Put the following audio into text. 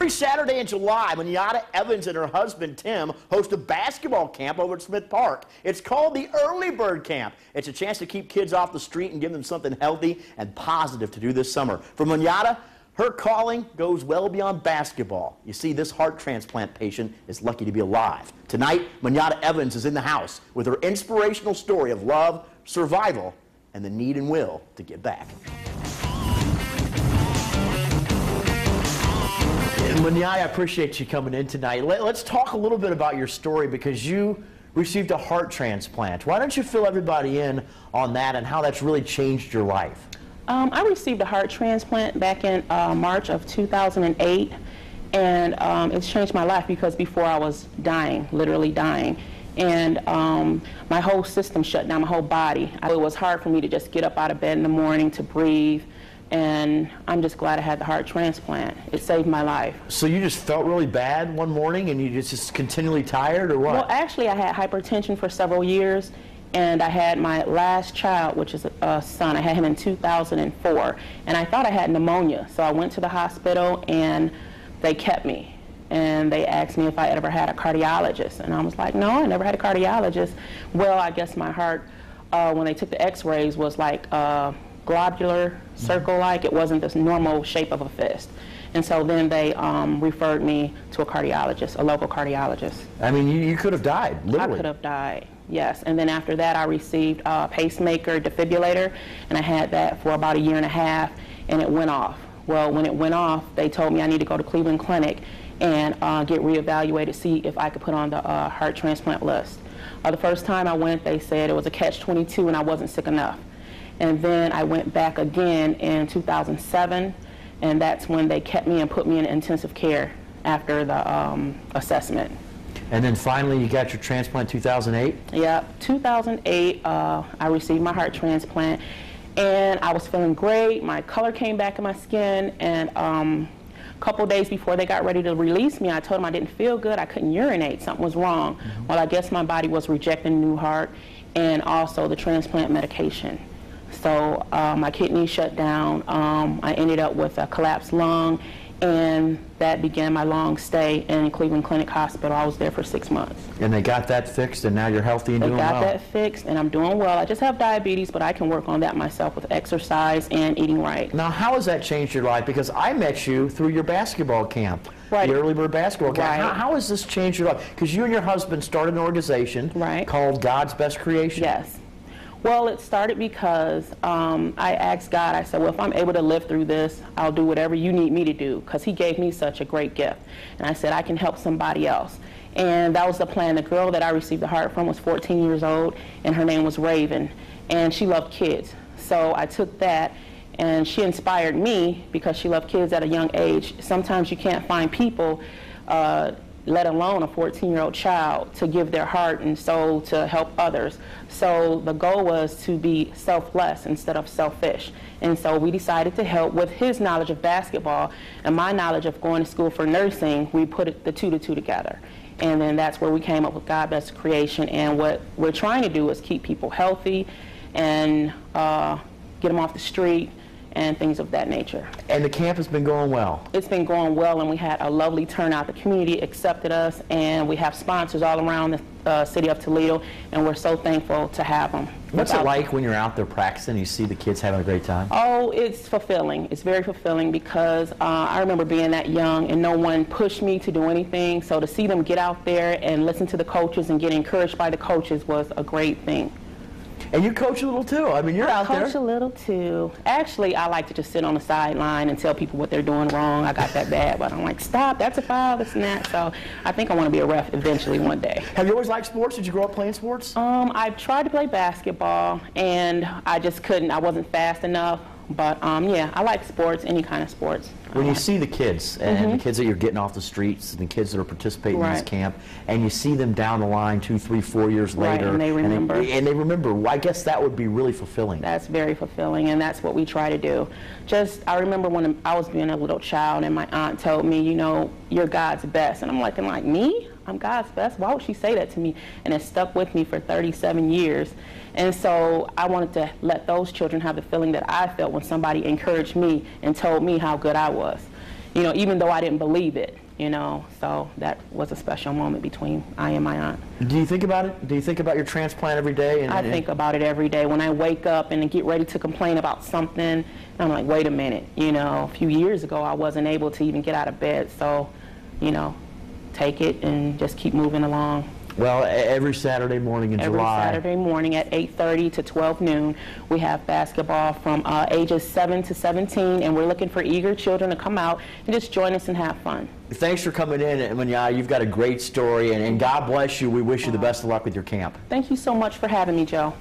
Every Saturday in July, Monyata Evans and her husband Tim host a basketball camp over at Smith Park. It's called the Early Bird Camp. It's a chance to keep kids off the street and give them something healthy and positive to do this summer. For Monyata, her calling goes well beyond basketball. You see, this heart transplant patient is lucky to be alive. Tonight, Monyata Evans is in the house with her inspirational story of love, survival, and the need and will to give back. Monyata, I appreciate you coming in tonight. Let's talk a little bit about your story, because you received a heart transplant. Why don't you fill everybody in on that and how that's really changed your life? I received a heart transplant back in March of 2008, and it's changed my life because before I was dying, literally dying, and my whole system shut down, my whole body. It was hard for me to just get up out of bed in the morning to breathe, and I'm just glad I had the heart transplant. It saved my life. So you just felt really bad one morning and you just continually tired, or what? Well, actually I had hypertension for several years, and I had my last child, which is a son. I had him in 2004, and I thought I had pneumonia. So I went to the hospital and they kept me. And they asked me if I ever had a cardiologist. And I was like, no, I never had a cardiologist. Well, I guess my heart, when they took the x-rays, was like globular, circle-like. It wasn't this normal shape of a fist. And so then they referred me to a cardiologist, a local cardiologist. I mean, you could have died, literally. I could have died, yes. And then after that, I received a pacemaker defibrillator, and I had that for about 1.5 years, and it went off. Well, when it went off, they told me I need to go to Cleveland Clinic and get reevaluated, see if I could put on the heart transplant list. The first time I went, they said it was a catch-22 and I wasn't sick enough. And then I went back again in 2007, and that's when they kept me and put me in intensive care after the assessment. And then finally you got your transplant in 2008? Yeah, 2008 I received my heart transplant, and I was feeling great. My color came back in my skin, and a couple days before they got ready to release me, I told them I didn't feel good, I couldn't urinate, something was wrong. Well, I guess my body was rejecting a new heart and also the transplant medication. So my kidneys shut down. I ended up with a collapsed lung, and that began my long stay in Cleveland Clinic Hospital. I was there for 6 months. And they got that fixed, and now you're healthy and doing well? They got that fixed, and I'm doing well. I just have diabetes, but I can work on that myself with exercise and eating right. Now, how has that changed your life? Because I met you through your basketball camp, right. The Early Bird basketball camp. Right. How has this changed your life? Because you and your husband started an organization right. called God's Best Creation. Yes. Well, it started because I asked God, I said, well, if I'm able to live through this, I'll do whatever you need me to do, because he gave me such a great gift. And I said, I can help somebody else. And that was the plan. The girl that I received the heart from was 14 years old, and her name was Raven, and she loved kids. So I took that, and she inspired me because she loved kids at a young age. Sometimes you can't find people, let alone a 14-year-old child, to give their heart and soul to help others. So the goal was to be selfless instead of selfish. And so we decided to help with his knowledge of basketball and my knowledge of going to school for nursing. We put the two together. And then that's where we came up with God's Best Creation. And what we're trying to do is keep people healthy and get them off the street and things of that nature. And the camp has been going well? It's been going well, and we had a lovely turnout. The community accepted us, and we have sponsors all around the city of Toledo, and we're so thankful to have them. What's it like when you're out there practicing and you see the kids having a great time? Oh, it's fulfilling. It's very fulfilling, because I remember being that young and no one pushed me to do anything, so to see them get out there and listen to the coaches and get encouraged by the coaches was a great thing. And you coach a little too. I mean, you're out there. I coach a little too. Actually, I like to just sit on the sideline and tell people what they're doing wrong. I got that bad, but I'm like, stop, that's a foul, this and that. So I think I want to be a ref eventually one day. Have you always liked sports? Did you grow up playing sports? I've tried to play basketball, and I just couldn't. I wasn't fast enough. But yeah, I like sports, any kind of sports. When you see the kids, and the kids that you're getting off the streets, and the kids that are participating in this camp, and you see them down the line 2, 3, 4 years later, and they remember. And they remember, well, I guess that would be really fulfilling. That's very fulfilling, and that's what we try to do. I remember when I was being a little child, and my aunt told me, you know, you're God's best. And I'm like, me? I'm God's best? Why would she say that to me? And it stuck with me for 37 years. And so I wanted to let those children have the feeling that I felt when somebody encouraged me and told me how good I was. you know, even though I didn't believe it, you know. So that was a special moment between I and my aunt. Do you think about it? Do you think about your transplant every day? I think about it every day. When I wake up and get ready to complain about something, I'm like, wait a minute, you know, a few years ago I wasn't able to even get out of bed. So, you know, take it and just keep moving along. Well, every Saturday morning in July. Every Saturday morning at 8:30 to 12 noon, we have basketball from ages 7 to 17, and we're looking for eager children to come out and just join us and have fun. Thanks for coming in, Monyata. You've got a great story, and God bless you. We wish you the best of luck with your camp. Thank you so much for having me, Joe.